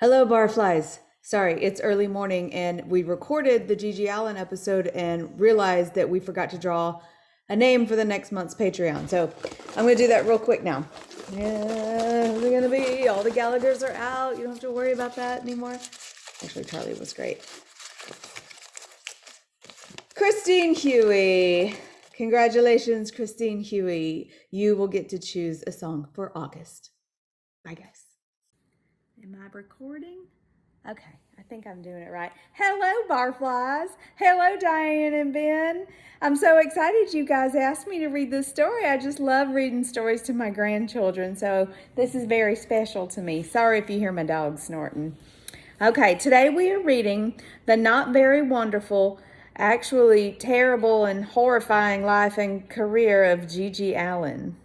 Hello, barflies. Sorry, it's early morning and we recorded the GG Allin episode and realized that we forgot to draw a name for the next month's Patreon. So I'm going to do that real quick now. Yeah, who's it going to be? All the Gallaghers are out. You don't have to worry about that anymore. Actually, Charlie was great. Christine Huey. Congratulations, Christine Huey. You will get to choose a song for August. Bye, guys. Am I recording? Okay, I think I'm doing it right. Hello, barflies. Hello, Diane and Ben. I'm so excited you guys asked me to read this story. I just love reading stories to my grandchildren, so this is very special to me. Sorry if you hear my dog snorting. Okay, today we are reading The Not Very Wonderful, Actually Terrible and Horrifying Life and Career of GG Allin.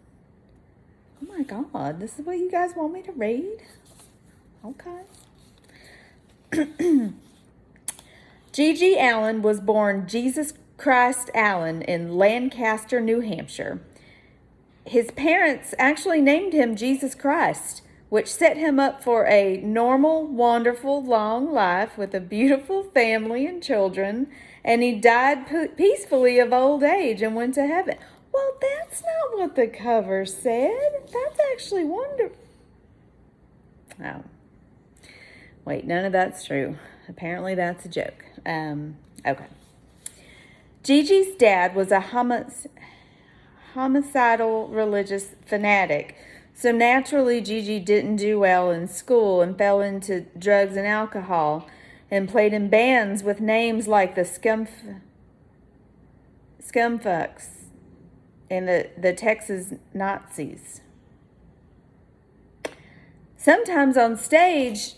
Oh my God, this is what you guys want me to read? Okay. GG Allin was born Jesus Christ Allin in Lancaster, New Hampshire. His parents actually named him Jesus Christ, which set him up for a normal, wonderful, long life with a beautiful family and children, and he died peacefully of old age and went to heaven. Well, that's not what the cover said. That's actually wonderful. Oh. Wait, none of that's true. Apparently that's a joke. Okay. Gigi's dad was a homicidal religious fanatic. So naturally, Gigi didn't do well in school and fell into drugs and alcohol and played in bands with names like the Scumfucks and the Texas Nazis. Sometimes on stage,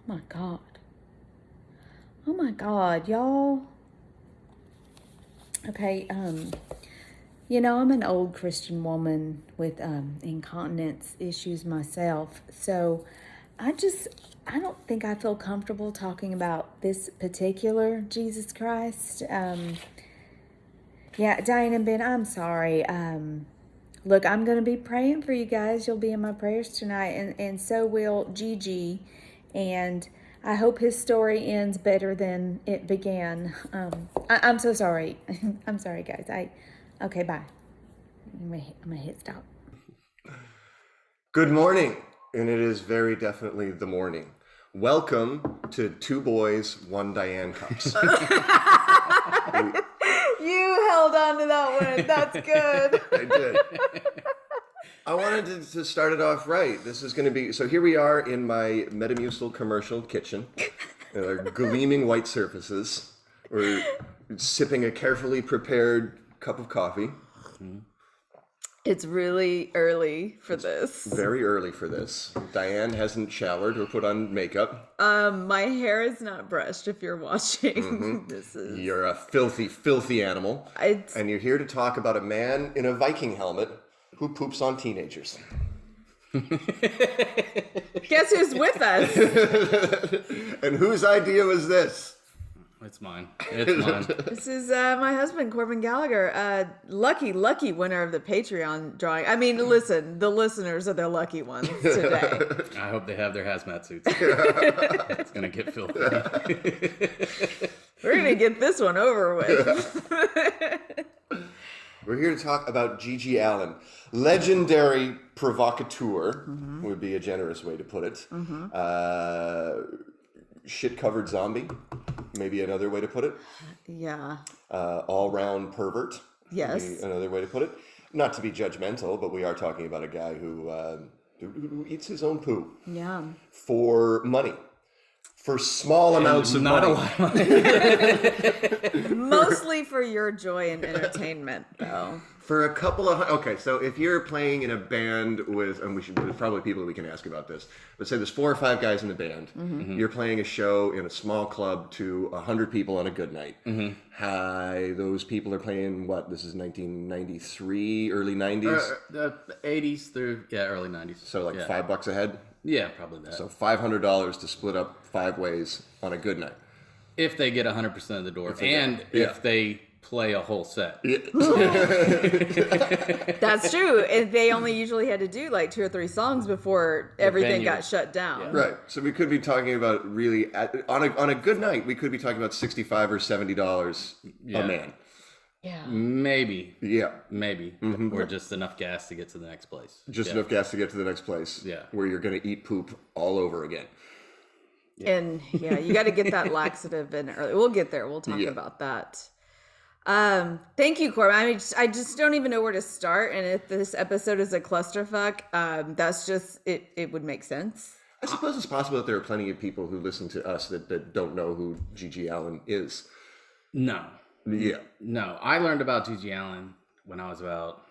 oh my God, y'all. Okay, you know, I'm an old Christian woman with incontinence issues myself, so I don't think I feel comfortable talking about this particular Jesus Christ. Yeah, Diane and Ben, I'm sorry. Look, I'm going to be praying for you guys. You'll be in my prayers tonight, and so will Gigi. And I hope his story ends better than it began. I'm so sorry. I'm sorry, guys. Okay, bye. I'm gonna hit stop. Good morning, and it is very definitely the morning. Welcome to Two Boys, One Diane Cups. You held on to that one. That's good. I did. I wanted to start it off right. This is going to be, so here we are in my Metamucil commercial kitchen. There are gleaming white surfaces. We're sipping a carefully prepared cup of coffee. It's really early for this. Very early for this. Diane hasn't showered or put on makeup. My hair is not brushed if you're watching. Mm-hmm. You're a filthy, filthy animal. And you're here to talk about a man in a Viking helmet who poops on teenagers. Guess who's with us? And whose idea was this? It's mine. It's mine. This is my husband, Corban Gallagher. Lucky winner of the Patreon drawing. I mean, listen, the listeners are the lucky ones today. I hope they have their hazmat suits. It's going to get filthy. We're going to get this one over with. We're here to talk about GG Allin. Legendary provocateur would be a generous way to put it. Shit-covered zombie, maybe another way to put it. Yeah. All-round pervert. Yes. Another way to put it. Not to be judgmental, but we are talking about a guy who eats his own poo. Yeah. For money. For small amounts of not money. A lot of money. Mostly for your joy and entertainment, though. For a couple of... Okay, so if you're playing in a band with... And there's probably people we can ask about this. But say there's 4 or 5 guys in the band. You're playing a show in a small club to 100 people on a good night. Hi, those people are playing, what? This is 1993, early 90s? The 80s through, early 90s. So like yeah. $5 a head? Yeah, probably that. So $500 to split up 5 ways on a good night. If they get 100% of the door. If they play a whole set. That's true. And they only usually had to do like 2 or 3 songs before everything venue. got shut down. Yeah. Right. So we could be talking about really on a good night. We could be talking about $65 or $70 Yeah. a man. Yeah. Maybe. Yeah. Maybe. Or just enough gas to get to the next place. Just enough gas to get to the next place. Yeah. Where you're going to eat poop all over again. And yeah, you got to get that laxative in early. We'll get there. We'll talk about that. Thank you, Corban. I mean, I just don't even know where to start. And if this episode is a clusterfuck, that's just, it would make sense. I suppose it's possible that there are plenty of people who listen to us that don't know who GG Allin is. No. Yeah. No. I learned about GG Allin when I was about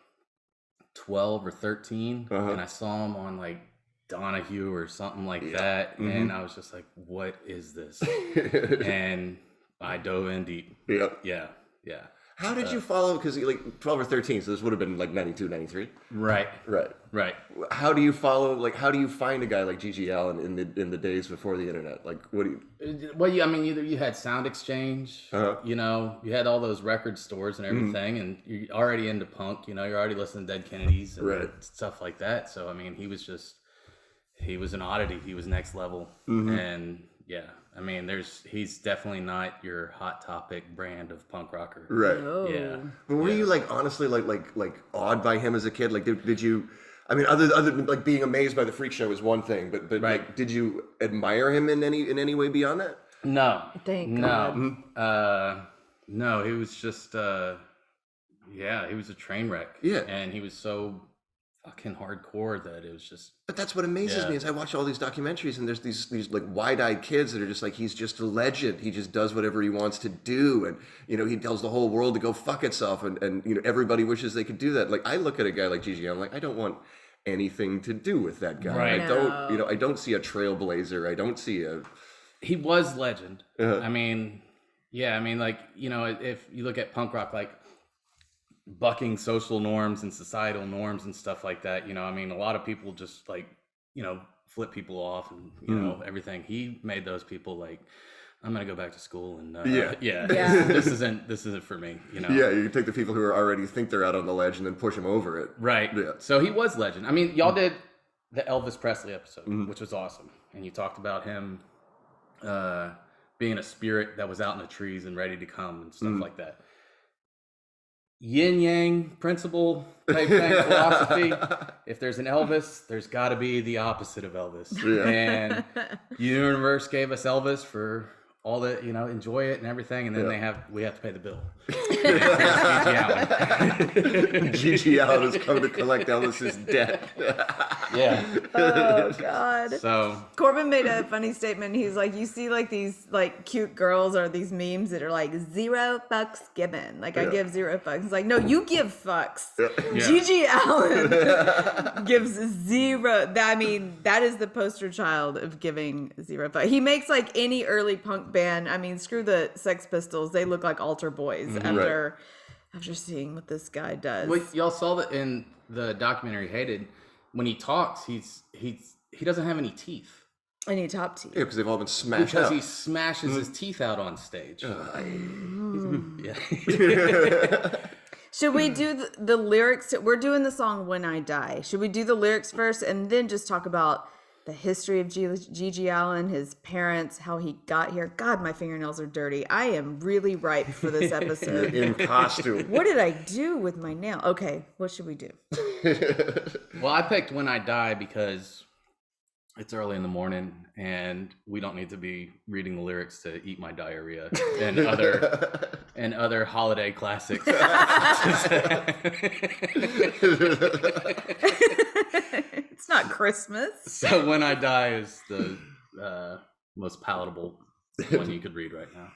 12 or 13. And I saw him on like Donahue or something like that. And I was just like, what is this? And I dove in deep. Yeah. Yeah. Yeah. How did you follow? Because like 12 or 13, so this would have been like 92, 93. Right. Right. Right. How do you follow? Like, how do you find a guy like GG Allin in the days before the internet? Like, what do you? Well, I mean, you had Sound Exchange, you know, you had all those record stores and everything, and you're already into punk, you know, you're already listening to Dead Kennedys and stuff like that. So, I mean, he was an oddity. He was next level. And yeah, I mean, he's definitely not your Hot Topic brand of punk rocker. Right. Oh. Yeah. But were you like honestly like awed by him as a kid? Like, did you? I mean, other than like being amazed by the freak show is one thing, but like, did you admire him in any way beyond that? No. Thank God. No, he was just he was a train wreck. Yeah. And he was so fucking hardcore that it was just. But that's what amazes me is I watch all these documentaries and there's these like wide-eyed kids that are just like, he's just a legend. He just does whatever he wants to do, and you know, he tells the whole world to go fuck itself, and you know, everybody wishes they could do that. Like, I look at a guy like GG, I'm like, I don't want anything to do with that guy. Right. I don't see a trailblazer. I don't see a. He was legend. I mean, like, you know, if you look at punk rock, like bucking social norms and societal norms and stuff like that, you know, I mean, a lot of people just like, you know, flip people off and, you know, everything. He made those people like, I'm going to go back to school and this isn't for me, you know? Yeah, you can take the people who are already think they're out on the ledge and then push them over it. Right. Yeah. So he was legend. I mean, y'all did the Elvis Presley episode, which was awesome. And you talked about him being a spirit that was out in the trees and ready to come and stuff like that. Yin yang principle type thing, philosophy. If there's an Elvis, there's got to be the opposite of Elvis. Yeah. And universe gave us Elvis for all the, you know, enjoy it and everything, and then we have to pay the bill. GG Allin has come to collect Elvis's debt. Yeah. Oh God. So Corban made a funny statement. He's like, you see like these like cute girls or these memes that are like 0 fucks given. Like, I give 0 fucks. It's like, no, you give fucks. GG Allin gives 0. I mean, that is the poster child of giving 0 fucks. He makes like any early punk band. I mean, screw the Sex Pistols. They look like altar boys after seeing what this guy does. well, y'all saw that in the documentary Hated. When he talks, he doesn't have any teeth. Any top teeth. Yeah, because they've all been smashed Because out. he smashes his teeth out on stage. Should we do the lyrics? We're doing the song When I Die. Should we do the lyrics first and then just talk about the history of GG Allin, his parents, how he got here? God, my fingernails are dirty. I am really ripe for this episode. in costume. What did I do with my nail? Okay, what should we do? Well, I picked When I Die because it's early in the morning and we don't need to be reading the lyrics to Eat My Diarrhea and other holiday classics. It's not Christmas. So When I Die is the most palatable one you could read right now.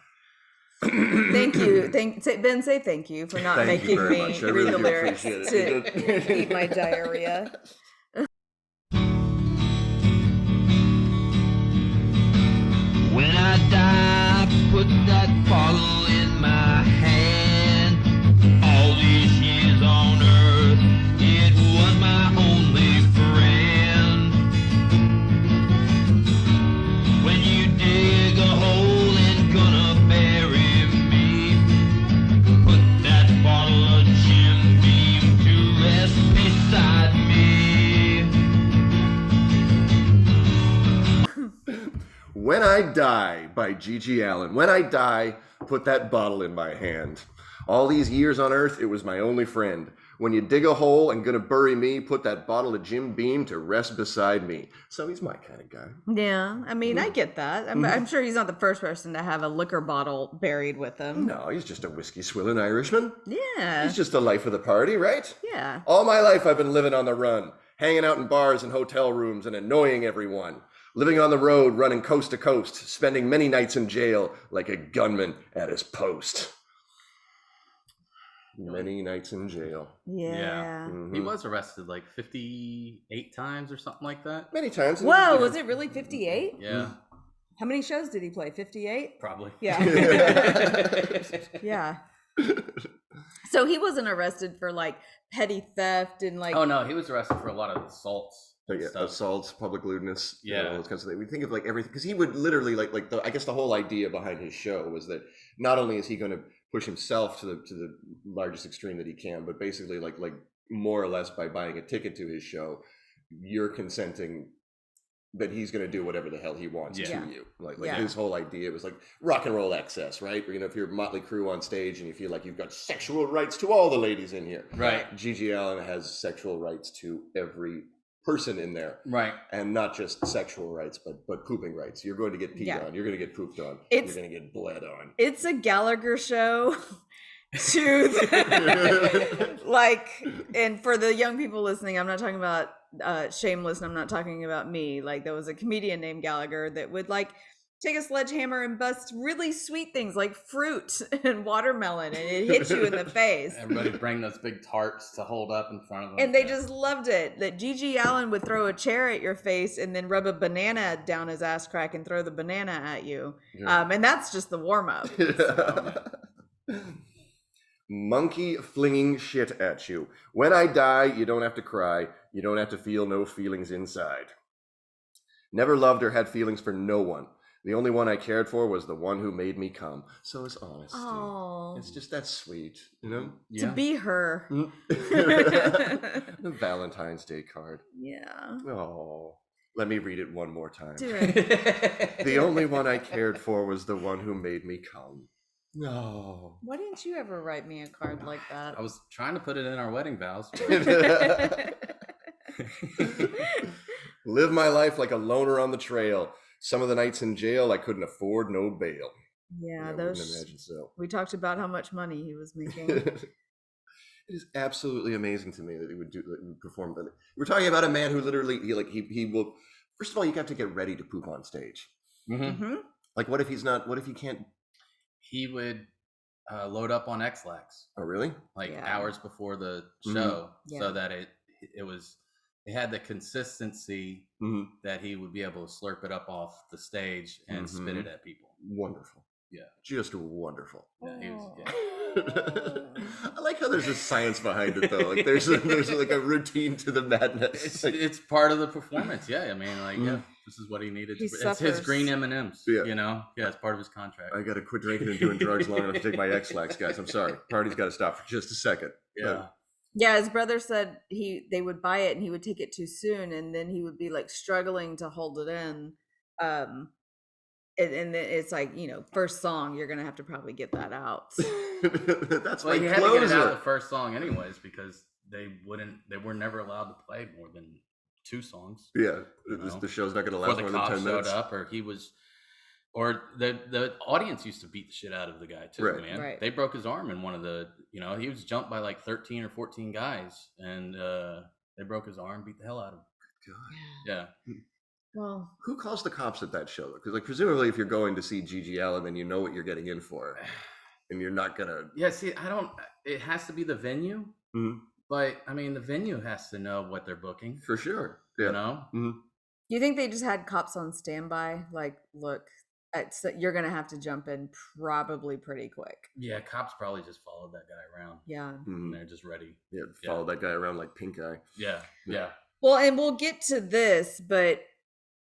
Thank you. Ben, say thank you for not Thank you making very me much. I read really the do lyrics appreciate it. to Eat My Diarrhea. When I die, put that bottle in my hand. All these years on earth, it was my only friend. When you dig a hole and gonna bury me, put When I Die by GG Allin. When I die, put that bottle in my hand. All these years on earth, it was my only friend. When you dig a hole and gonna bury me, put that bottle of Jim Beam to rest beside me. So he's my kind of guy. Yeah, I mean, I get that. I'm sure he's not the first person to have a liquor bottle buried with him. No, he's just a whiskey swilling Irishman. Yeah. He's just the life of the party, right? Yeah. All my life I've been living on the run, hanging out in bars and hotel rooms and annoying everyone. Living on the road, running coast to coast, spending many nights in jail like a gunman at his post. Many nights in jail. Yeah. Mhm. He was arrested like 58 times or something like that. Many times. Whoa, was it really 58? Yeah, How many shows did he play? 58? probably. Yeah. Yeah. So he wasn't arrested for like petty theft and like Oh no, he was arrested for a lot of assaults. So, and yeah, stuff. assaults, public lewdness, you Yeah. know, those kinds of things. We think of like everything because he would literally I guess the whole idea behind his show was that not only is he going to push himself to the largest extreme that he can, but basically like more or less by buying a ticket to his show, you're consenting that he's going to do whatever the hell he wants Yeah. to you. Like Yeah. his whole idea was like rock and roll excess, right? You know, if you're Motley Crue on stage and you feel like you've got sexual rights to all the ladies in here, Right, GG Allin has sexual rights to every person in there. right. And not just sexual rights, but pooping rights. You're going to get peed Yeah. on. You're going to get pooped on. It's- You're going to get bled on. it's a Gallagher show to the, like, and for the young people listening, I'm not talking about Shameless, and I'm not talking about me. Like, there was a comedian named Gallagher that would like take a sledgehammer and bust really sweet things like fruit and watermelon, and it hits you in the face. Everybody bring those big tarts to hold up in front of them. And they just loved it. That GG Allin would throw a chair at your face and then rub a banana down his ass crack and throw the banana at you. Yeah. And that's just the warm up. Monkey flinging shit at you. When I die, you don't have to cry. You don't have to feel no feelings inside. Never loved or had feelings for no one. The only one I cared for was the one who made me come. So it's honesty. Oh, It's just that sweet, you know? yeah. to be her. The Valentine's Day card. Yeah. Oh, let me read it one more time. Do it. The only one I cared for was the one who made me come. No. Why didn't you ever write me a card like that? I was trying to put it in our wedding vows. Live my life like a loner on the trail. Some of the nights in jail, I couldn't afford no bail. Yeah, I wouldn't those. imagine so. We talked about how much money he was making. It is absolutely amazing to me that he would perform that. We're talking about a man who literally he will. First of all, you got to get ready to poop on stage. Mhm. Hmm. Like, what if he's not? What if he can't? He would load up on X-Lax Oh, really? like Yeah. hours before the Mhm. show, Yeah. so that it had the consistency Mhm. that he would be able to slurp it up off the stage and spit Mhm. it at people. Wonderful. Yeah. Just wonderful. Yeah, he was. Oh. Yeah. I like how there's a science behind it, though. Like there's like a routine to the madness. It's, Like, it's part of the performance. Yeah, I mean, like, yeah, Mm. this is what he needed. He It's his suffers. green M&Ms. Yeah. You know, yeah, it's part of his contract. I got to quit drinking and doing drugs long enough to take my X-Lax, guys. I'm sorry. Party's got to stop for just a second. Yeah. Yeah, his brother said they would buy it and he would take it too soon, and then he would be like struggling to hold it in. And then it's like, first song, you're gonna have to probably get that out. That's Well, my you had to get it out closer. the first song anyways, because they were never allowed to play more than 2 songs. Yeah, You know, the show's not going to Before last the more than cops 10 showed minutes. up, or the audience used to beat the shit out of the guy too, Right. man. Right. They broke his arm in one of the, he was jumped by like 13 or 14 guys, and they broke his arm, beat the hell out of him. God. Yeah. Well, Who calls the cops at that show? Because, like, presumably, if you're going to see GG Allin, then you know what you're getting in for, and you're not gonna. Yeah, see, it has to be the venue, Mhm. but I mean, the venue has to know what they're booking, For sure. Yeah. you know? you think they just had cops on standby? Like, look, you're gonna have to jump in probably pretty quick. Yeah, cops probably just followed that guy around, Yeah. Mhm. and they're just ready. Yeah. Follow that guy around like pink eye. Yeah, Yeah. yeah. Well, and we'll get to this, but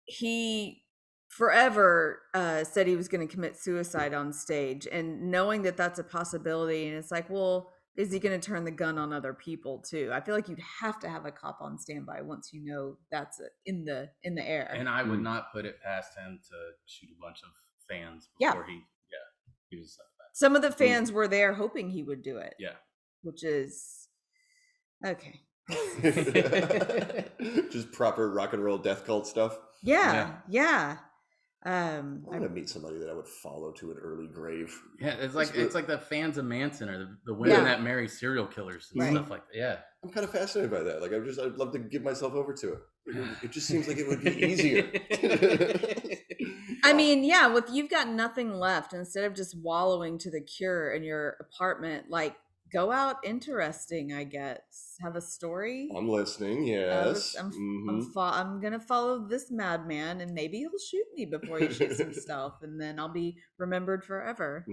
he forever said he was going to commit suicide on stage, and knowing that that's a possibility, and it's like, well, is he going to turn the gun on other people too? I feel like you'd have to have a cop on standby once you know that's in the air. And I would not put it past him to shoot a bunch of fans Yeah. before he was like that. Some of the fans were there hoping he would do it. Yeah. Which is okay. Just proper rock and roll death cult stuff. Yeah. I want to meet somebody that I would follow to an early grave. Yeah, it's like the fans of Manson or the women that marry serial killers and stuff like that. Yeah. I'm kind of fascinated by that. Like I'd love to give myself over to it. It just seems like it would be easier. I mean, yeah, if you've got nothing left, instead of just wallowing to the cure in your apartment, like go out interesting, I guess. Have a story. I'm listening, yes. I'm gonna follow this madman, and maybe he'll shoot me before he shoots himself, and then I'll be remembered forever.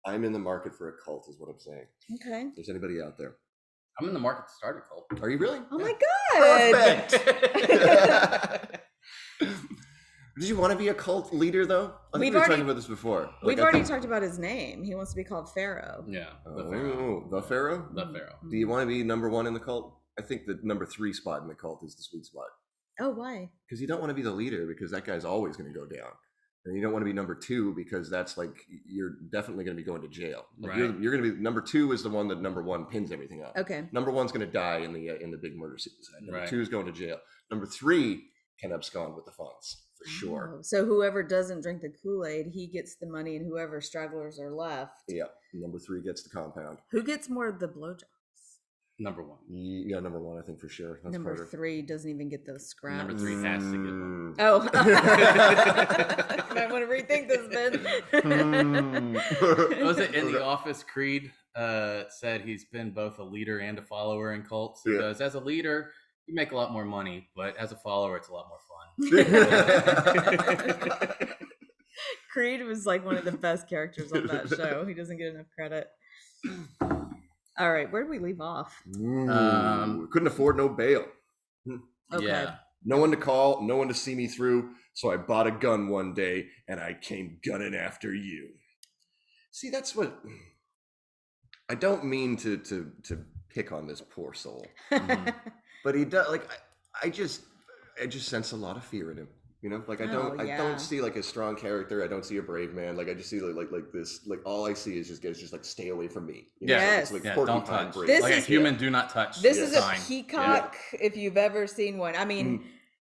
I'm in the market for a cult, is what I'm saying. Okay. If there's anybody out there. I'm in the market to start a cult. Are you really? Oh my god! Perfect. Did you want to be a cult leader, though? I think we were talking about this before. We've already talked about his name. He wants to be called Pharaoh. Yeah. The Pharaoh? The Pharaoh? The Pharaoh. Do you want to be number 1 in the cult? I think the number 3 spot in the cult is the sweet spot. Oh, why? Because you don't want to be the leader, because that guy's always going to go down. And you don't want to be number 2, because that's like, you're definitely going to be going to jail. Like right. You're going to be, number 2 is the one that number 1 pins everything up. Okay. Number 1's going to die in the big murder suicide. Number Right. 2 is going to jail. Number 3 can abscond with the funds, for sure. Oh, so whoever doesn't drink the Kool-Aid, he gets the money, and whoever stragglers are left. Yeah. Number 3 gets the compound. Who gets more of the blowjobs? Number 1. Yeah, number 1, I think, for sure. That's Number harder. 3 doesn't even get those scraps. Number 3 has to get one. Oh. Might want to rethink this, Ben. Was it in The Office? Creed said he's been both a leader and a follower in cults. He goes, as a leader, you make a lot more money, but as a follower, it's a lot more fun. Creed was like one of the best characters on that show. He doesn't get enough credit. All right, where did we leave off? Couldn't afford no bail. Okay. Yeah. No one to call, no one to see me through, so I bought a gun one day and I came gunning after you. See, that's what I don't mean to pick on this poor soul. But he does, like, I just sense a lot of fear in him. You know, like I don't see like a strong character. I don't see a brave man. Like I just see like this. Like all I see is just like stay away from me. You know? Yes. It's like Don't touch. This Like is- a human, do not touch. This is a sign. peacock if you've ever seen one. I mean,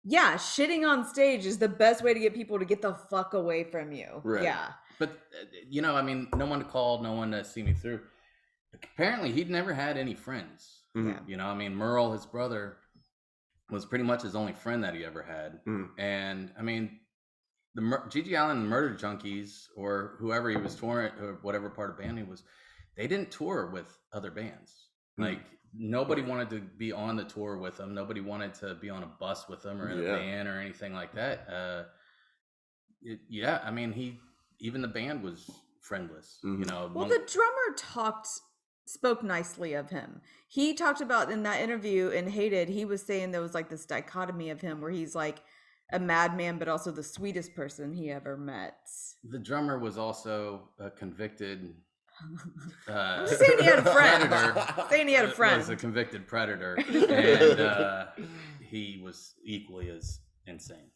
yeah, shitting on stage is the best way to get people to get the fuck away from you. Right. Yeah. But, you know, I mean, no one to call, no one to see me through. Apparently, he'd never had any friends. Yeah. You know, I mean, Merle, his brother, was pretty much his only friend that he ever had. And, I mean, the GG Allin Murder Junkies, or whoever he was touring, or whatever part of band he was, they didn't tour with other bands. Like, nobody wanted to be on the tour with him. Nobody wanted to be on a bus with him or in a van or anything like that. I mean, even the band was friendless. You know. Well, the drummer spoke nicely of him. He talked about in that interview in Hated, he was saying there was like this dichotomy of him where he's like a madman, but also the sweetest person he ever met. The drummer was also a convicted. I'm just saying he had a friend. Predator. Saying he had a friend. Was a convicted predator, and he was equally as insane.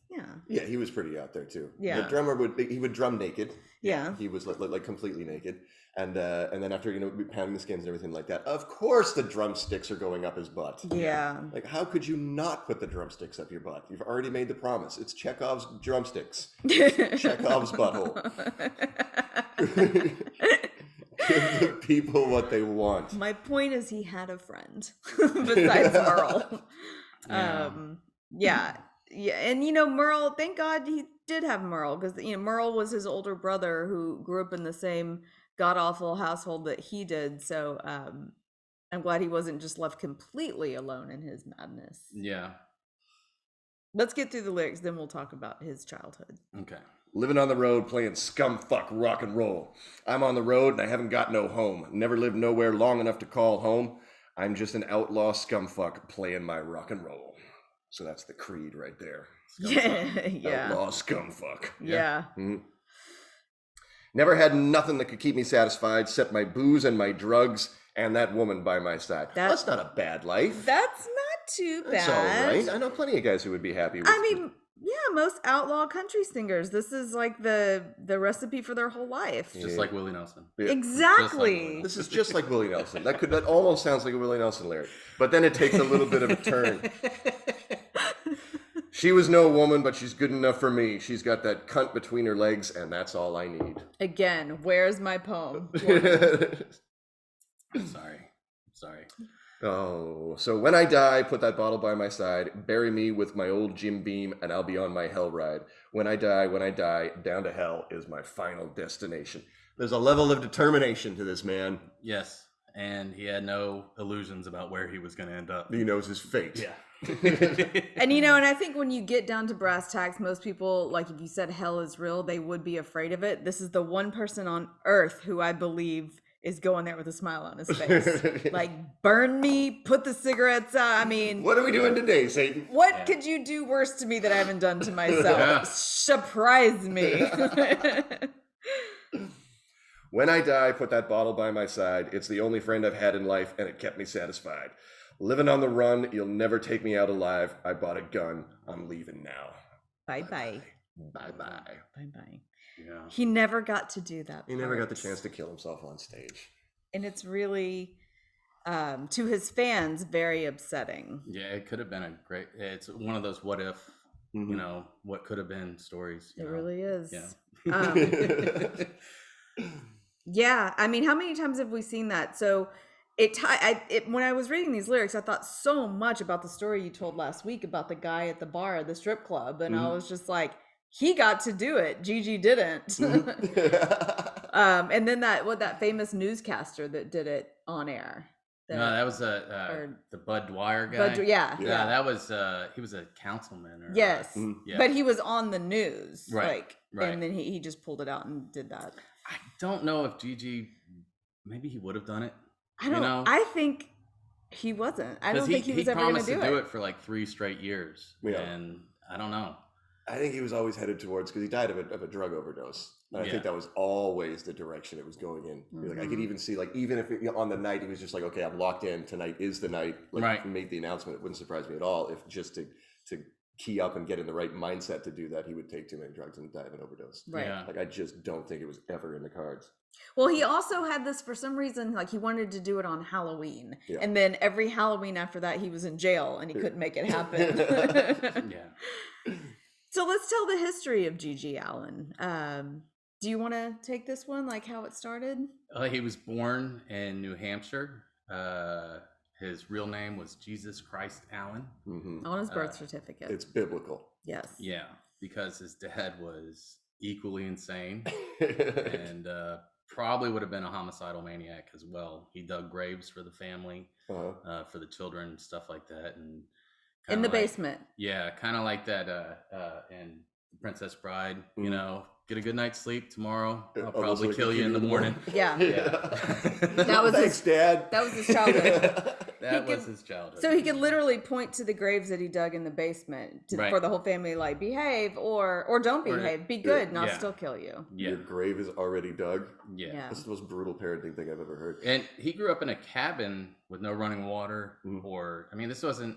Yeah, he was pretty out there too. Yeah. The drummer would drum naked. Yeah. He was like completely naked. And then after, you know, pounding the skins and everything like that, of course the drumsticks are going up his butt. Yeah. Like, how could you not put the drumsticks up your butt? You've already made the promise. It's Chekhov's drumsticks. Chekhov's butthole. Give the people what they want. My point is he had a friend besides Merle. Yeah. And, you know, Merle, thank God he did have Merle, because, you know, Merle was his older brother who grew up in the same god-awful household that he did. So I'm glad he wasn't just left completely alone in his madness. Yeah. Let's get through the lyrics, then we'll talk about his childhood. Okay. Living on the road, playing scumfuck rock and roll. I'm on the road and I haven't got no home. Never lived nowhere long enough to call home. I'm just an outlaw scumfuck playing my rock and roll. So that's the creed right there. Scumfuck. Yeah. Outlaw scumfuck. Yeah. Never had nothing that could keep me satisfied except my booze and my drugs and that woman by my side. That's not a bad life. That's not too bad. That's all right. I know plenty of guys who would be happy with I mean, yeah, most outlaw country singers, this is like the recipe for their whole life. Just like Willie Nelson. Yeah. Exactly. This is just like Willie Nelson. That almost sounds like a Willie Nelson lyric, but then it takes a little bit of a turn. She was no woman, but she's good enough for me. She's got that cunt between her legs, and that's all I need. Again, where's my poem? I'm sorry. Oh, so when I die, put that bottle by my side, bury me with my old Jim Beam, and I'll be on my hell ride. When I die, down to hell is my final destination. There's a level of determination to this man. Yes, and he had no illusions about where he was going to end up. He knows his fate. Yeah. And and I think when you get down to brass tacks, most people, like if you said hell is real, they would be afraid of it. This is the one person on earth who I believe is going there with a smile on his face. Like, burn me, put the cigarettes out. I mean, what are we doing today, Satan? What could you do worse to me that I haven't done to myself? Surprise me. When I die, put that bottle by my side. It's the only friend I've had in life, and it kept me satisfied. Living on the run, you'll never take me out alive. I bought a gun. I'm leaving now. Bye-bye. Bye-bye. Bye-bye. Yeah. He never got to do that. He never got the chance to kill himself on stage. And it's really, to his fans, very upsetting. Yeah, it could have been it's one of those what if, what could have been stories. It really is. Yeah. Yeah, I mean, how many times have we seen that? So when I was reading these lyrics, I thought so much about the story you told last week about the guy at the bar at the strip club. And I was just like, he got to do it. GG didn't. And then that famous newscaster that did it on air. No, that was the Bud Dwyer guy. Yeah, that was he was a councilman. Yes, yeah. But he was on the news, right? And then he just pulled it out and did that. I don't know if GG, maybe he would have done it. I don't know. I think he wasn't. I don't think he was ever going to do it for like 3 straight years. Yeah. And I don't know. I think he was always headed towards, because he died of a drug overdose. And I think that was always the direction it was going in. Like, I could even see, like, even if on the night he was just like, okay, I'm locked in, tonight is the night. Like, he made the announcement. It wouldn't surprise me at all if just to key up and get in the right mindset to do that, he would take too many drugs and die of an overdose. Right. Yeah. Like, I just don't think it was ever in the cards. Well, he also had this, for some reason, like he wanted to do it on Halloween. Yeah. And then every Halloween after that, he was in jail and he couldn't make it happen. Yeah. So let's tell the history of GG Allin. Do you want to take this one, like how it started? He was born in New Hampshire. His real name was Jesus Christ Allin. On his birth certificate. It's biblical. Yes. Yeah, because his dad was equally insane and probably would have been a homicidal maniac as well. He dug graves for the family, for the children, stuff like that. And in the basement. Yeah, kind of like that in Princess Bride, get a good night's sleep tomorrow. I'll probably kill you in the morning. Yeah. That was Thanks, Dad. That was his childhood. That was his childhood. So he could literally point to the graves that he dug in the basement for the whole family, like, behave or don't behave. Be good and I'll still kill you. Yeah. Your grave is already dug? Yeah. This is the most brutal parenting thing I've ever heard. And he grew up in a cabin with no running water this wasn't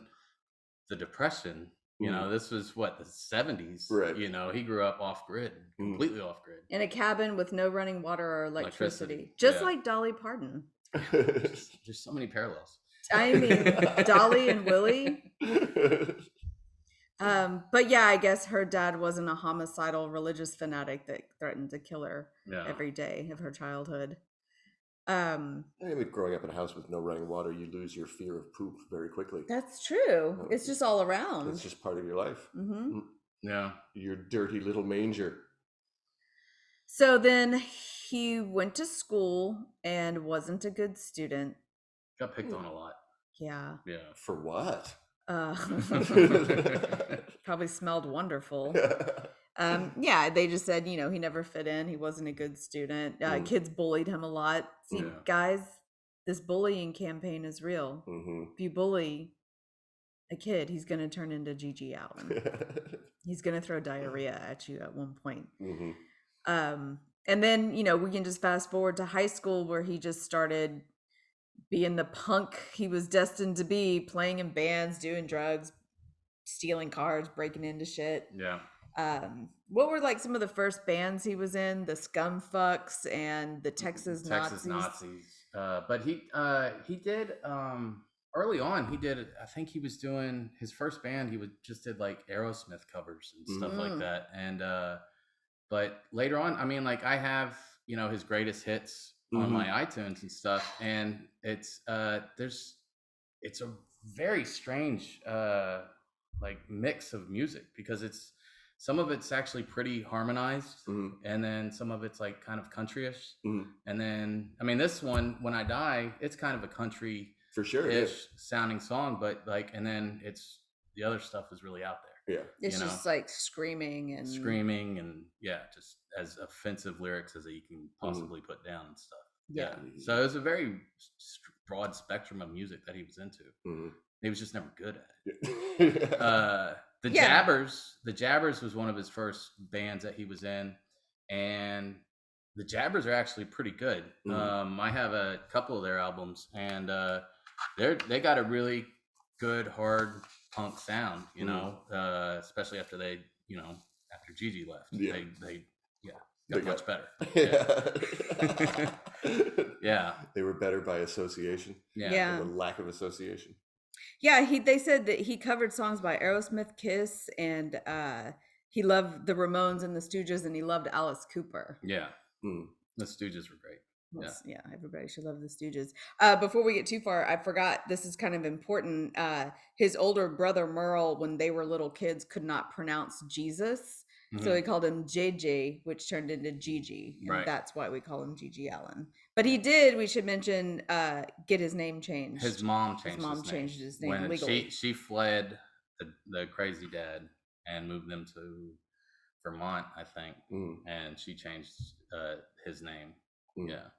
the Depression. This was the 70s. Right. He grew up off grid, completely off grid. In a cabin with no running water or electricity. Just like Dolly Parton. There's so many parallels. I mean, Dolly and Willie. But yeah, I guess her dad wasn't a homicidal religious fanatic that threatened to kill her every day of her childhood. I mean, growing up in a house with no running water, you lose your fear of poop very quickly. That's true. It's just all around. It's just part of your life. Yeah. Your dirty little manger. So then he went to school and wasn't a good student. Got picked on a lot. Yeah. Yeah. For what? Probably smelled wonderful. They just said, he never fit in. He wasn't a good student. Kids bullied him a lot. See, guys, this bullying campaign is real. If you bully a kid, he's going to turn into GG Allin. He's going to throw diarrhea at you at one point. And then, we can just fast forward to high school where he just started being the punk he was destined to be, playing in bands, doing drugs, stealing cars, breaking into shit. Yeah. What were like some of the first bands he was in? The Scumfucks and the Texas Nazis. But he did early on. He did. I think he was doing his first band. He just did like Aerosmith covers and stuff like that. And but later on, I mean, like I have his greatest hits on my iTunes and stuff, and it's a very strange like mix of music, because some of it's actually pretty harmonized, and then some of it's like kind of countryish, and then I mean this one, When I Die, it's kind of a country for sure ish sounding song, but like, and then it's the other stuff is really out there. Yeah, it's just like screaming and just as offensive lyrics as you can possibly put down and stuff. Yeah. So it was a very broad spectrum of music that he was into. He was just never good at it. The Jabbers was one of his first bands that he was in, and the Jabbers are actually pretty good. I have a couple of their albums, and they got a really good hard punk sound, especially after after GG left. They got much better. Yeah. They were better by association. Yeah. Or lack of association. Yeah, they said that he covered songs by Aerosmith, Kiss, and he loved the Ramones and the Stooges, and he loved Alice Cooper. Yeah. The Stooges were great. Yeah, everybody should love the Stooges. Before we get too far, I forgot, this is kind of important. His older brother Merle, when they were little kids, could not pronounce Jesus. So he called him JJ, which turned into GG. And Right. that's why we call him GG Allin. But he did, we should mention, get his name changed. His mom changed his name when legally. she fled the crazy dad and moved them to Vermont, I think. And she changed his name. Yeah.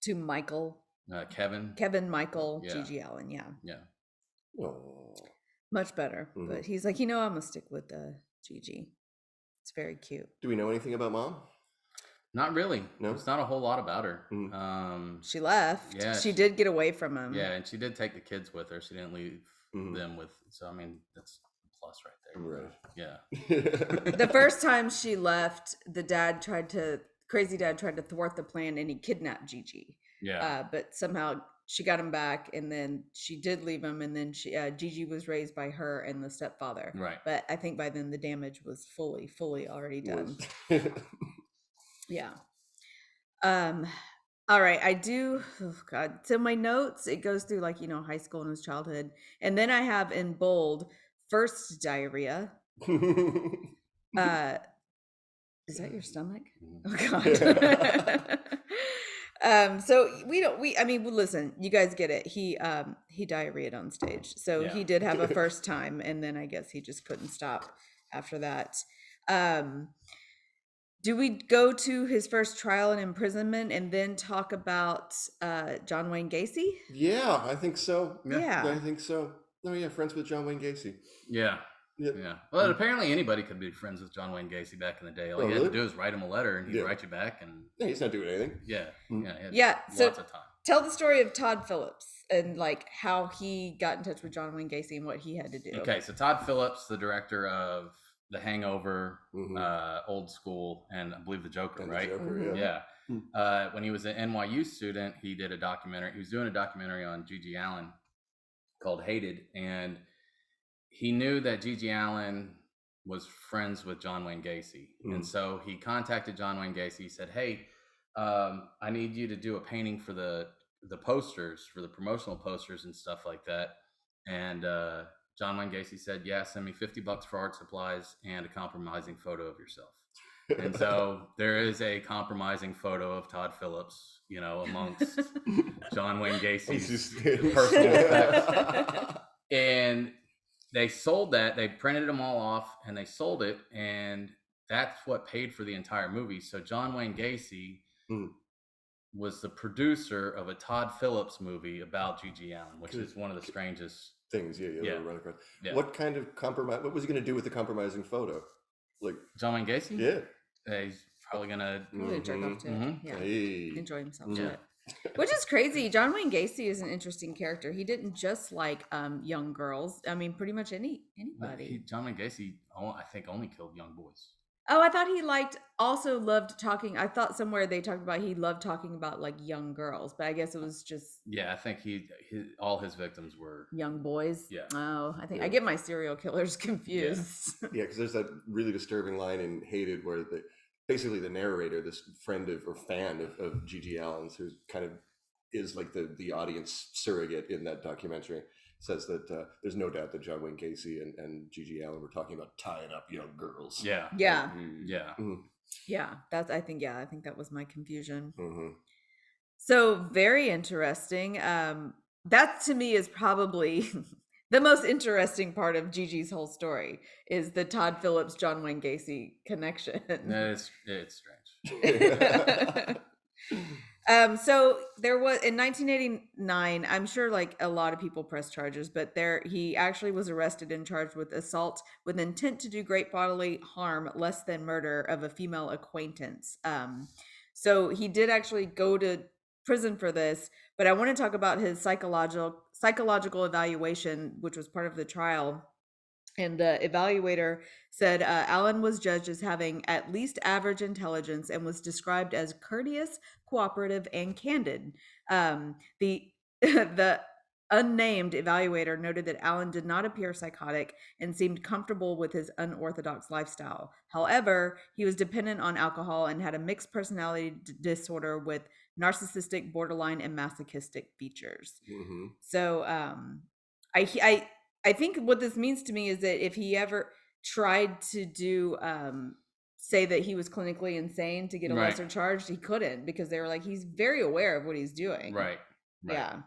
To Michael. Kevin Michael, GG Allin. Yeah. Oh. Much better. But he's like, I'm going to stick with GG. It's very cute. Do we know anything about Mom? Not really. No? There's not a whole lot about her. She left. Yeah, she did get away from him. Yeah, and she did take the kids with her. She didn't leave them with. So I mean, that's a plus right there. Right. Yeah. The first time she left, crazy dad tried to thwart the plan, and he kidnapped Gigi. Yeah. But somehow she got him back, and then she did leave him, and then Gigi was raised by her and the stepfather. Right. But I think by then the damage was fully already done. Yeah. All right. I do. Oh God. So my notes, it goes through high school and his childhood. And then I have in bold, first diarrhea. Is that your stomach? Oh God. So listen, you guys get it. He diarrheaed on stage. So he did have a first time, and then I guess he just couldn't stop after that. Do we go to his first trial and imprisonment and then talk about John Wayne Gacy? Yeah, I think so. Yeah. I think so. Oh yeah, friends with John Wayne Gacy. Yeah. Yep. Yeah. Well, apparently anybody could be friends with John Wayne Gacy back in the day. All you had to do is write him a letter, and he'd write you back. And yeah, he's not doing anything. Yeah. So lots of time. Tell the story of Todd Phillips and how he got in touch with John Wayne Gacy and what he had to do. Okay, so Todd Phillips, the director of The Hangover, Old School, and I believe The Joker, right? The Joker, yeah. When he was an NYU student, he did a documentary. He was doing a documentary on GG Allin called Hated, and he knew that GG Allin was friends with John Wayne Gacy. And so he contacted John Wayne Gacy. He said, hey, I need you to do a painting for the posters, for the promotional posters and stuff like that. And John Wayne Gacy said, yeah, send me $50 for art supplies and a compromising photo of yourself. And so there is a compromising photo of Todd Phillips, amongst John Wayne Gacy's personal effects. And they sold that. They printed them all off and they sold it. And that's what paid for the entire movie. So John Wayne Gacy was the producer of a Todd Phillips movie about GG Allin, which is one of the strangest things. Yeah. Run across. Yeah. What kind of compromise? What was he going to do with the compromising photo? Like John Wayne Gacy? Yeah. He's probably gonna Really jerk off to it. Yeah. Hey. Enjoy himself. Yeah. Which is crazy. John Wayne Gacy is an interesting character. He didn't just like young girls. I mean, pretty much anybody. John Wayne Gacy, I think, only killed young boys. Oh, I thought he loved talking. I thought somewhere they talked about he loved talking about like young girls, but I guess it was just Yeah, I think all his victims were young boys. Yeah. Oh, I think I get my serial killers confused. Yeah, because there's that really disturbing line in Hated where basically the narrator, this friend or fan of GG Allin's, who kind of is like the audience surrogate in that documentary, says that there's no doubt that John Wayne Gacy and GG Allin were talking about tying up young girls. Yeah. Yeah. Yeah. Yeah. I think that was my confusion. Mm-hmm. So very interesting. That to me is probably the most interesting part of Gigi's whole story is the Todd Phillips, John Wayne Gacy connection. It's strange. So there was in 1989, I'm sure like a lot of people pressed charges, but he actually was arrested and charged with assault with intent to do great bodily harm, less than murder of a female acquaintance. So he did actually go to prison for this, but I want to talk about his psychological evaluation, which was part of the trial. And the evaluator said Allin was judged as having at least average intelligence and was described as courteous, cooperative, and candid. The unnamed evaluator noted that Allin did not appear psychotic and seemed comfortable with his unorthodox lifestyle. However, he was dependent on alcohol and had a mixed personality disorder with narcissistic, borderline, and masochistic features. Mm-hmm. So I think what this means to me is that if he ever tried to do say that he was clinically insane to get a lesser charge, he couldn't, because they were like, he's very aware of what he's doing. Right. Yeah.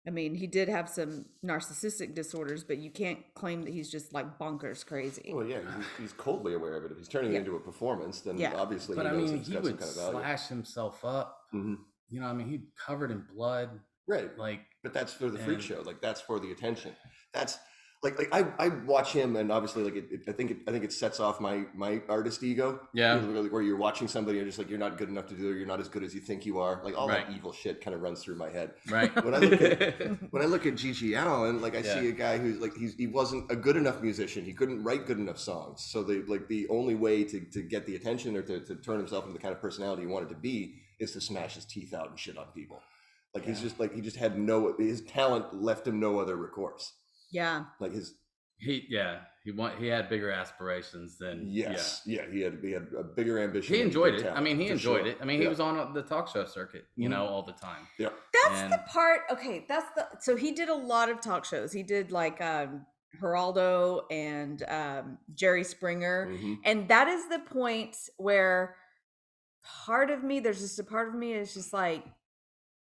I mean, he did have some narcissistic disorders, but you can't claim that he's just like bonkers crazy. Well, yeah, he's coldly aware of it. If he's turning it into a performance, then obviously but he knows he got would some kind of value. slash himself up. Mm-hmm. You know, I mean, he'd covered in blood. Right. Like, but that's for the freak show. Like, that's for the attention. That's like I watch him, and obviously, like I think it sets off my artist ego. Yeah. Where you're watching somebody and just like, you're not good enough to do it. You're not as good as you think you are. Like all that evil shit kind of runs through my head. Right. When I look at GG Allin, like I see a guy who's like he wasn't a good enough musician. He couldn't write good enough songs. So the only way to get the attention or to turn himself into the kind of personality he wanted to be is to smash his teeth out and shit on people. Like he just had his talent left him no other recourse. Yeah. Like he had bigger aspirations than he had a bigger ambition. He enjoyed it. I mean, he enjoyed it. I mean, he was on the talk show circuit, you know, all the time. Yeah. That's the part. Okay, so he did a lot of talk shows. He did like Geraldo and Jerry Springer, and that is the point where there's just a part of me is just like,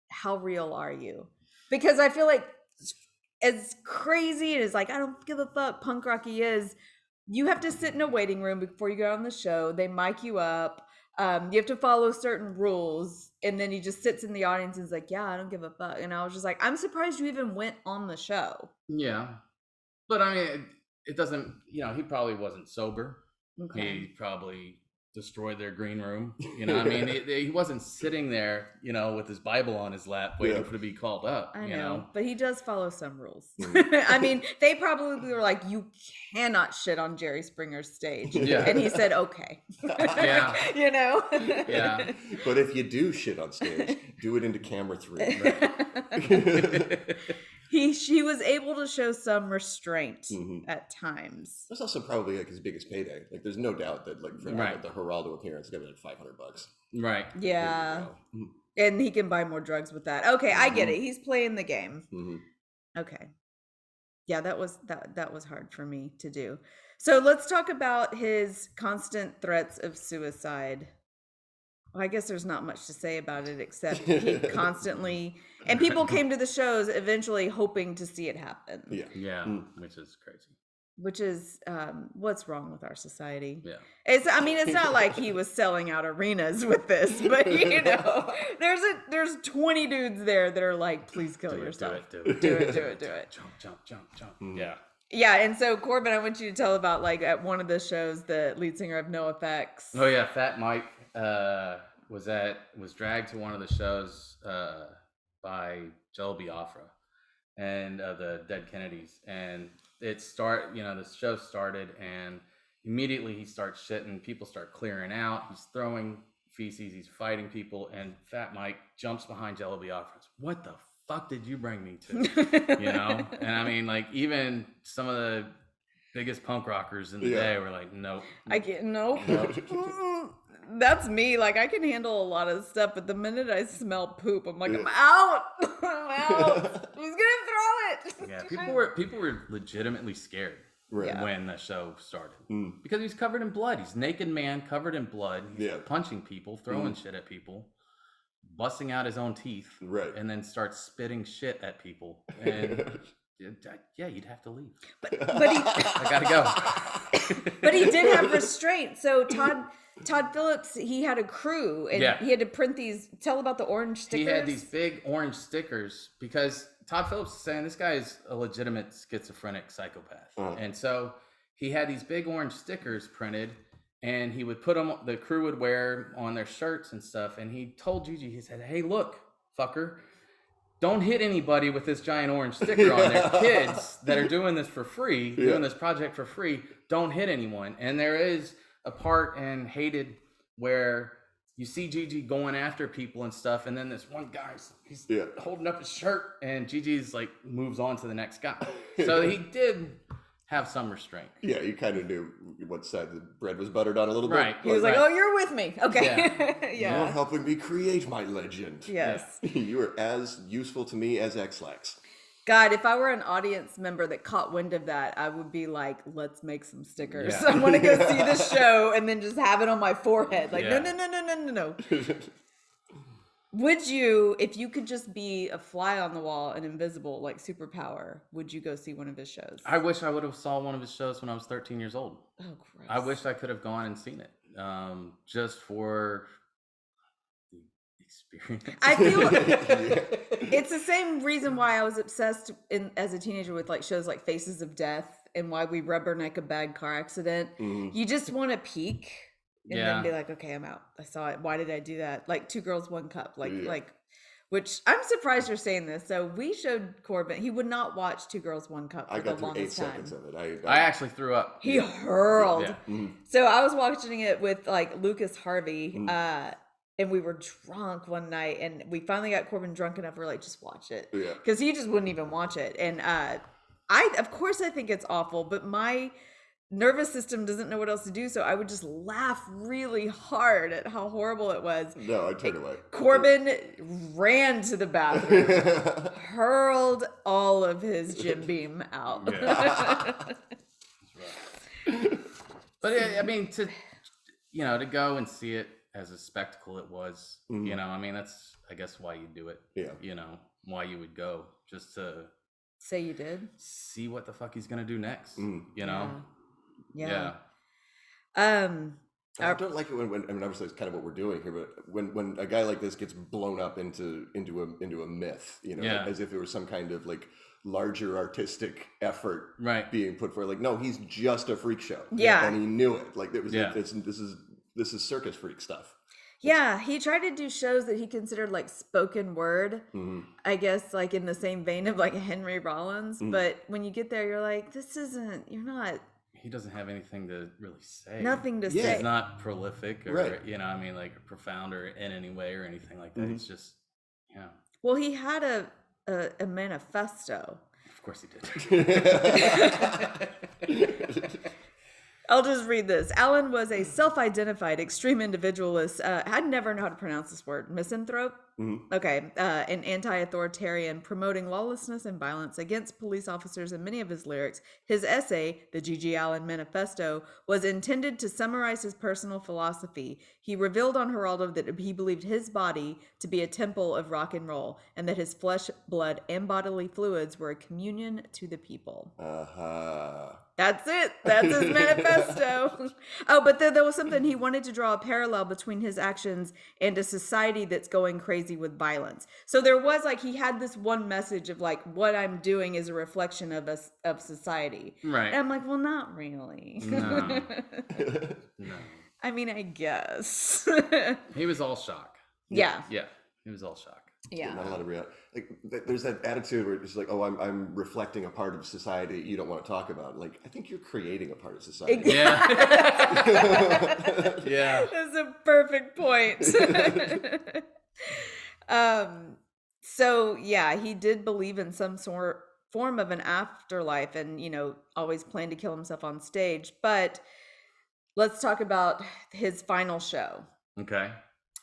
how real are you? Because I feel like as crazy and as like, I don't give a fuck punk rock he is, you have to sit in a waiting room before you go on the show. They mic you up. You have to follow certain rules. And then he just sits in the audience and is like, yeah, I don't give a fuck. And I was just like, I'm surprised you even went on the show. Yeah. But I mean, it doesn't, you know, he probably wasn't sober. Okay. He probably destroyed their green room. You know, I mean, he wasn't sitting there, you know, with his Bible on his lap waiting for to be called up. I know, you know, but he does follow some rules. I mean, they probably were like, you cannot shit on Jerry Springer's stage. Yeah. And he said, okay. Yeah. You know? Yeah. But if you do shit on stage, do it into camera 3. Right? She was able to show some restraint at times. That's also probably like his biggest payday. Like, there's no doubt that like for the Geraldo appearance, it's gonna be like $500. Right. Yeah. And he can buy more drugs with that. Okay, I get it. He's playing the game. Okay. Yeah, that was hard for me to do. So let's talk about his constant threats of suicide. Well, I guess there's not much to say about it except he constantly, and people came to the shows eventually hoping to see it happen. Yeah. Yeah. Which is crazy. Which is what's wrong with our society. Yeah. It's not like he was selling out arenas with this, but you know, there's 20 dudes there that are like, please kill yourself. Do it. Do it. Jump. Yeah. Yeah, and so Corban, I want you to tell about like at one of the shows, the lead singer of NoFX. Oh yeah, Fat Mike was dragged to one of the shows by Joel Biafra and the Dead Kennedys, and the show started, and immediately he starts shitting. People start clearing out. He's throwing feces. He's fighting people, and Fat Mike jumps behind Jello Biafra. What the fuck did you bring me to? You know? And I mean, like, even some of the biggest punk rockers in the day were like, nope. I can't, nope. That's me. Like, I can handle a lot of stuff, but the minute I smell poop, I'm like, I'm out. I'm out. Who's gonna throw it? Yeah, people were legitimately scared when the show started because he's covered in blood. He's a naked man covered in blood. He's punching people, throwing shit at people, busting out his own teeth, and then starts spitting shit at people. And yeah, you'd have to leave. But he, I gotta go. But he did have restraint. So Todd Phillips, he had a crew, and he had to print these. Tell about the orange stickers. He had these big orange stickers because Todd Phillips is saying this guy is a legitimate schizophrenic psychopath, and so he had these big orange stickers printed, and he would put them. The crew would wear on their shirts and stuff. And he told Gigi, he said, "Hey, look, fucker, don't hit anybody with this giant orange sticker on there. Kids that are doing this for free, doing this project for free, don't hit anyone." And there is a part in Hated where you see Gigi going after people and stuff, and then this one guy, he's holding up his shirt, and Gigi's like moves on to the next guy. So he did have some restraint. Yeah, you kind of knew what side the bread was buttered on a little bit. Right. He was like, "Oh, you're with me. Okay." You're helping me create my legend. Yes. You are as useful to me as X-Lax. God, if I were an audience member that caught wind of that, I would be like, let's make some stickers. I want to go see this show and then just have it on my forehead. Like, no. Would you, if you could just be a fly on the wall and invisible, like superpower, would you go see one of his shows? I wish I would have saw one of his shows when I was 13 years old. Oh, gross. I wish I could have gone and seen it just for the experience. I feel it's the same reason why I was obsessed as a teenager with like shows like Faces of Death and why we rubberneck a bad car accident. You just want to peek and then be like, okay, I'm out. I saw it. Why did I do that? Like Two Girls, One Cup. Which I'm surprised you're saying this. So we showed Corbin. He would not watch Two Girls, One Cup for the longest time. I got through 8 seconds of it. I actually threw up. He hurled. Yeah. So I was watching it with like Lucas Harvey. And we were drunk one night, and we finally got Corbin drunk enough. We're like, just watch it, because he just wouldn't even watch it. And of course, I think it's awful, but my nervous system doesn't know what else to do, so I would just laugh really hard at how horrible it was. No, I turned away. Corbin ran to the bathroom, hurled all of his Jim Beam out. But I mean, to go and see it as a spectacle, it was, I mean, that's, I guess, why you do it. Why you would go, just to say you did, see what the fuck he's gonna do next. Yeah. I don't like it when I mean, obviously it's kind of what we're doing here, but when a guy like this gets blown up into a myth, as if it was some kind of like larger artistic effort being put forward. Like, no, he's just a freak show. And he knew it. Like, it was this is circus freak stuff. Yeah, he tried to do shows that he considered like spoken word, I guess, like in the same vein of like Henry Rollins. But when you get there, you're like, you're not. He doesn't have anything to really say. Nothing to say. He's not prolific or, like profound or in any way or anything like that. It's just, Well, he had a manifesto. Of course he did. I'll just read this. Allin was a self-identified extreme individualist. I'd never know how to pronounce this word. Misanthrope? Okay. An anti-authoritarian, promoting lawlessness and violence against police officers. In many of his lyrics, his essay, the GG Allin Manifesto, was intended to summarize his personal philosophy. He revealed on Geraldo that he believed his body to be a temple of rock and roll, and that his flesh, blood, and bodily fluids were a communion to the people. That's it. That's his manifesto. Oh, but there was something. He wanted to draw a parallel between his actions and a society that's going crazy with violence. So there was like, he had this one message of like, what I'm doing is a reflection of society. Right. And I'm like, well, not really. No. I mean, I guess. He was all shock. Yeah. Yeah, he was all shock. Yeah. Not a lot of reality. Like there's that attitude where it's like, oh, I'm reflecting a part of society you don't want to talk about. Like, I think you're creating a part of society. Yeah. Yeah. That's a perfect point. So yeah, he did believe in some form of an afterlife, and always planned to kill himself on stage. But let's talk about his final show. Okay.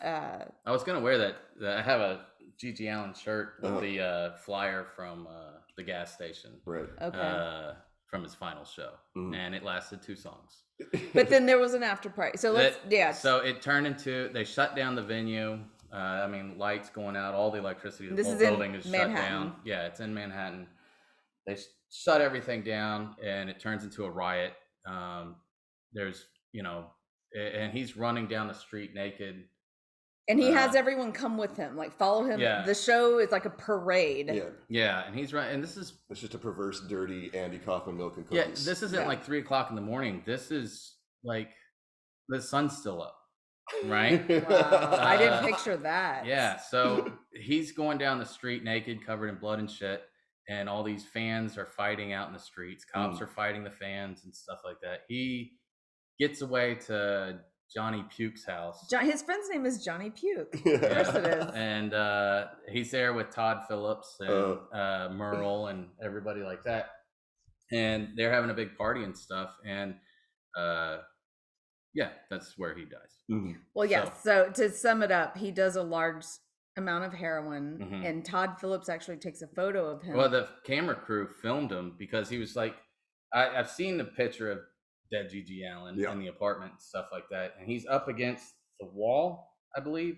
I was gonna wear that. I have a GG Allin shirt with the flyer from the gas station. Right. Okay. From his final show, and it lasted 2 songs. But then there was an after party. So So it turned into, they shut down the venue. Lights going out, all the electricity. The whole building is shut down. Yeah, it's in Manhattan. They shut everything down, and it turns into a riot. There's, and he's running down the street naked. And he has everyone come with him, like follow him. Yeah. The show is like a parade. Yeah. Yeah, and he's right. And this is, it's just a perverse, dirty Andy Kaufman milk and cookies. yeah, this isn't like 3 o'clock in the morning. This is like the sun's still up, right? Wow. I didn't picture that. Yeah, so he's going down the street naked, covered in blood and shit, and all these fans are fighting out in the streets. Cops are fighting the fans and stuff like that. He gets away to Johnny Puke's house. His friend's name is Johnny Puke. Yeah. Of course it is. And he's there with Todd Phillips and Merle and everybody like that. And they're having a big party and stuff. And yeah, that's where he dies. Mhm. Well, yes. So to sum it up, he does a large amount of heroin, and Todd Phillips actually takes a photo of him. Well, the camera crew filmed him because he was like, I've seen the picture of dead GG Allin in the apartment and stuff like that, and he's up against the wall, I believe,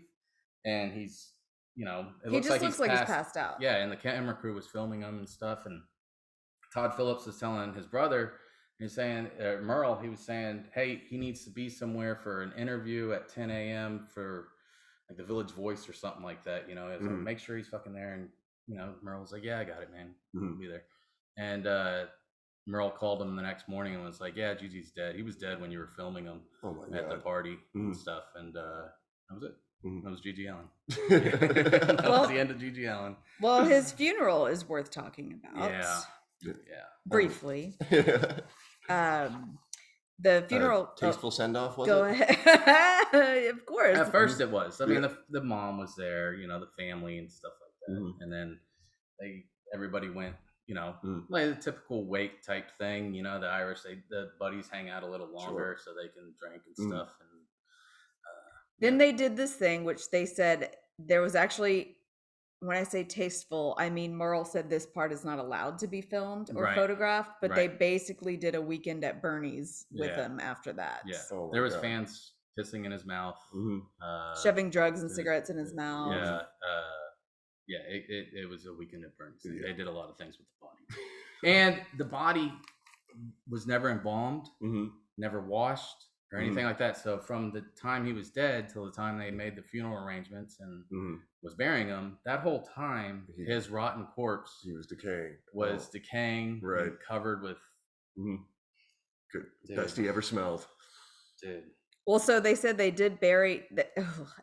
and he's, it looks like he's passed out. Yeah, and the camera crew was filming him and stuff, and Todd Phillips was telling his brother, he's saying, Merle, he was saying, hey, he needs to be somewhere for an interview at 10 a.m. for like the Village Voice or something like that, like, make sure he's fucking there. And Merle's like, yeah, I got it, man, I'll be there. And Merle called him the next morning and was like, yeah, GG's dead. He was dead when you were filming him at the party and stuff. And that was it. That was GG Allin. That was the end of GG Allin. Well, his funeral is worth talking about. Yeah. Briefly. The funeral. Tasteful send-off, was go it? Ahead. Of course. At first it was. I mean, the mom was there, the family and stuff like that. And then everybody went, like the typical wake type thing, the Irish, the buddies hang out a little longer so they can drink and stuff. And then they did this thing, which they said there was actually, when I say tasteful, I mean Merle said this part is not allowed to be filmed or photographed, but they basically did a weekend at Bernie's with him after that. Yeah, there was fans pissing in his mouth, shoving drugs and cigarettes in his mouth. Yeah, it was a weekend at Bernie's. They did a lot of things with the body, and the body was never embalmed, never washed or anything like that. So from the time he was dead till the time they made the funeral arrangements and was burying him, that whole time his rotten corpse was decaying, right, and covered with good best he ever smelled, dude. Well, so they said they did bury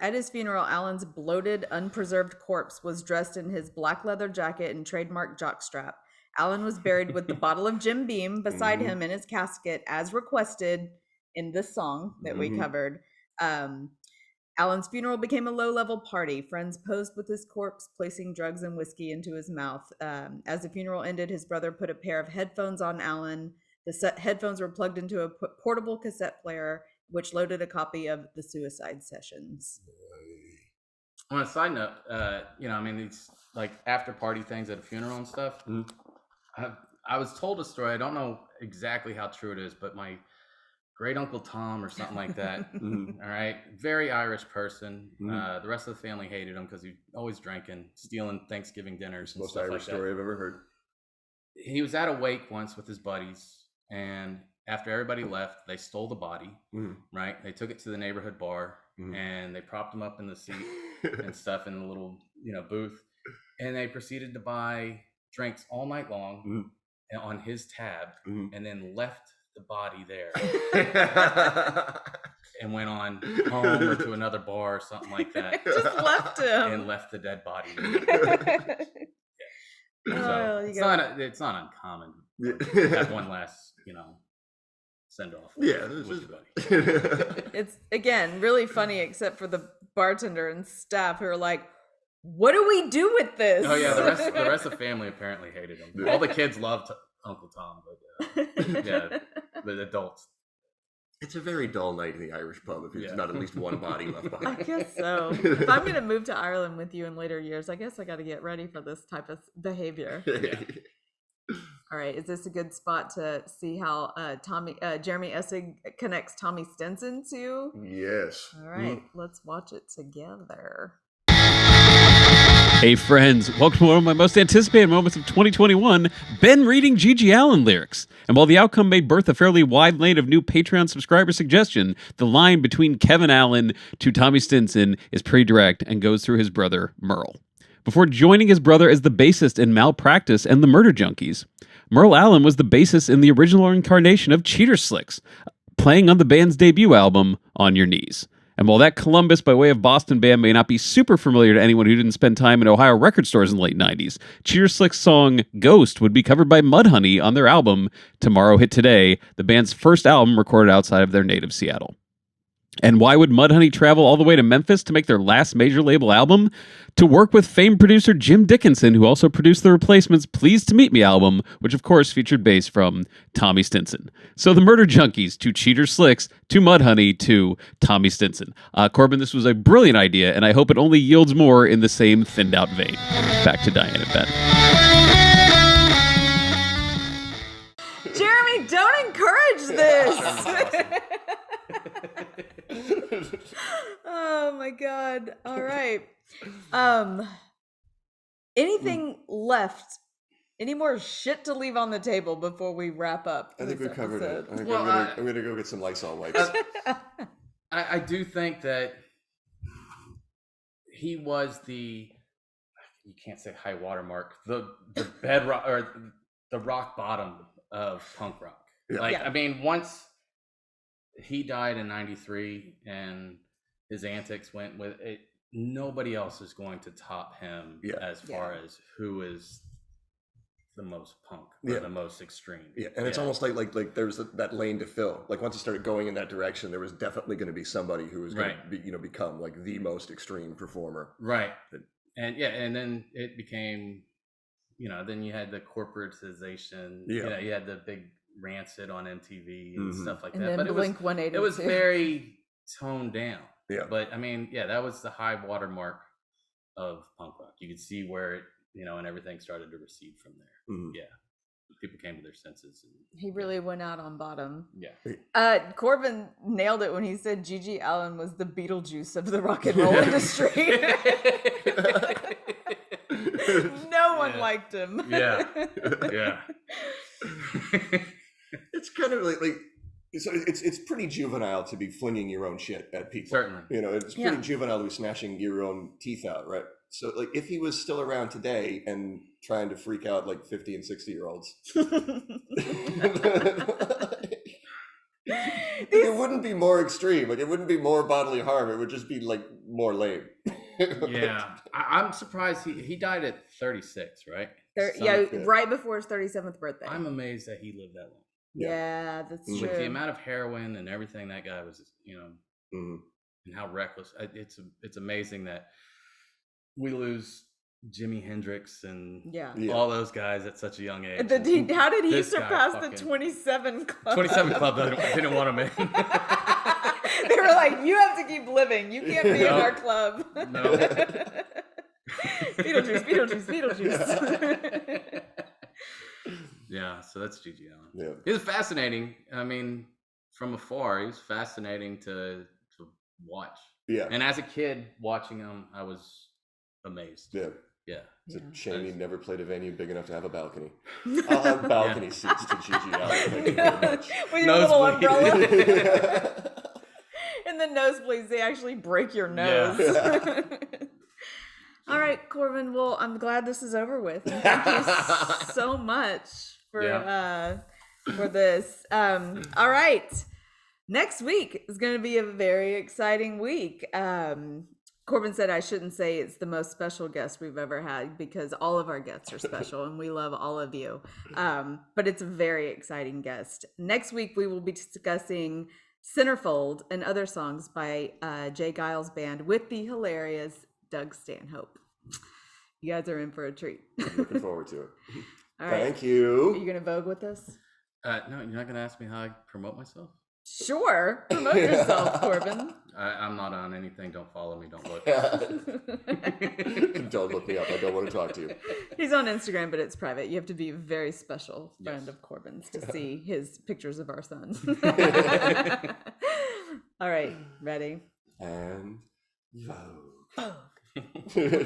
at his funeral. Allin's bloated, unpreserved corpse was dressed in his black leather jacket and trademark jockstrap. Allin was buried with the bottle of Jim Beam beside him in his casket, as requested in this song that we covered. Allin's funeral became a low-level party. Friends posed with his corpse, placing drugs and whiskey into his mouth. As the funeral ended, his brother put a pair of headphones on Allin. The headphones were plugged into a portable cassette player, which loaded a copy of the Suicide Sessions. On a side note, these like after party things at a funeral and stuff. I was told a story. I don't know exactly how true it is, but my great uncle Tom or something like that. All right, very Irish person. The rest of the family hated him because he always drinking, stealing Thanksgiving dinners and most stuff Irish like that. story I've ever heard. He was at a wake once with his buddies, and after everybody left, they stole the body. Right, they took it to the neighborhood bar and they propped him up in the seat and stuff in the little booth, and they proceeded to buy drinks all night long on his tab, and then left the body there and went on home or to another bar or something like that. Just left him. And left the dead body there. So it's not uncommon to have one last, send off. Yeah, with your buddy. It's, again, really funny, except for the bartender and staff who are like, what do we do with this? Oh yeah, the rest of the family apparently hated him. All the kids loved Uncle Tom, but yeah, the adults. It's a very dull night in the Irish pub if there's not at least one body left I behind. guess so. If I'm going to move to Ireland with you in later years, I guess I got to get ready for this type of behavior. All right, is this a good spot to see how Jeremy Essig connects Tommy Stinson to? Yes. All right, let's watch it together. Hey friends, welcome to one of my most anticipated moments of 2021, Ben reading GG Allin lyrics. And while the outcome may birth a fairly wide lane of new Patreon subscriber suggestion, the line between Kevin Allin to Tommy Stinson is pretty direct and goes through his brother, Merle. Before joining his brother as the bassist in Malpractice and the Murder Junkies, Merle Allin was the bassist in the original incarnation of Cheater Slicks, playing on the band's debut album, On Your Knees. And while that Columbus by way of Boston band may not be super familiar to anyone who didn't spend time in Ohio record stores in the late 90s, Cheater Slick's song Ghost would be covered by Mudhoney on their album Tomorrow Hit Today, the band's first album recorded outside of their native Seattle. And why would Mudhoney travel all the way to Memphis to make their last major label album? To work with famed producer Jim Dickinson, who also produced the Replacements' Pleased to Meet Me album, which of course featured bass from Tommy Stinson. So the Murder Junkies to Cheater Slicks to Mudhoney to Tommy Stinson. Corban, this was a brilliant idea, and I hope it only yields more in the same thinned out vein. Back to Diane and Ben. Jeremy, don't encourage this. Oh my God. All right. Anything left? Any more shit to leave on the table before we wrap up? I think we covered it. I think Well, I'm gonna go get some Lysol wipes. I do think that he was you can't say high watermark, the bedrock or the rock bottom of punk rock. Yeah. I mean, once he died in '93 and his antics went with it, nobody else is going to top him as far as who is the most punk or the most extreme. Yeah, and it's almost like there's that lane to fill. Like once he started going in that direction, there was definitely going to be somebody who was going to be, become like the most extreme performer. Right. And then it became, then you had the corporatization. Yeah. You had the big Rancid on MTV and stuff like And that. then But Blink 182. it was very toned down. Yeah. But I mean, that was the high watermark of punk rock. You could see where it, and everything started to recede from there. Mhm. Yeah. People came to their senses. He really went out on bottom. Yeah. Corbin nailed it when he said GG Allin was the Beetlejuice of the rock and roll industry. No one liked him. Yeah. It's kind of like so it's pretty juvenile to be flinging your own shit at people. Certainly. It's pretty juvenile to be smashing your own teeth out, right? So like if he was still around today and trying to freak out like 50 and 60-year-olds, it wouldn't be more extreme. Like it wouldn't be more bodily harm. It would just be like more lame. Yeah. I'm surprised he died at 36, right? Right before his 37th birthday. I'm amazed that he lived that long. Yeah, that's true. With the amount of heroin and everything that guy was, and how reckless. It's amazing that we lose Jimi Hendrix and all those guys at such a young age. How did he surpass the 27 Club? 27 Club didn't want him in. They were like, you have to keep living. You can't be in our club. No. Beetlejuice. Yeah, so that's GG Allin. Yeah. He was fascinating. I mean, from afar, he was fascinating to watch. Yeah. And as a kid watching him, I was amazed. Yeah. Yeah. It's a shame he never played a venue big enough to have a balcony. I'll have balcony seats to GG Allin. Thank you very much. With your little Nosebleed. umbrella. And the nosebleeds, they actually break your nose. Yeah. All right, Corbin. Well, I'm glad this is over with. And thank you so much for for this. All right. Next week is going to be a very exciting week. Corban said I shouldn't say it's the most special guest we've ever had because all of our guests are special and we love all of you. But it's a very exciting guest. Next week, we will be discussing Centerfold and other songs by Jay Giles Band with the hilarious Doug Stanhope. You guys are in for a treat. Looking forward to it. All right. Thank you. Are you going to Vogue with us? No, you're not going to ask me how I promote myself? Sure. Promote yourself, Corban. I'm not on anything. Don't follow me. Don't look. Don't look me up. I don't want to talk to you. He's on Instagram, but it's private. You have to be a very special friend of Corban's to see his pictures of our son. All right. Ready? And Vogue.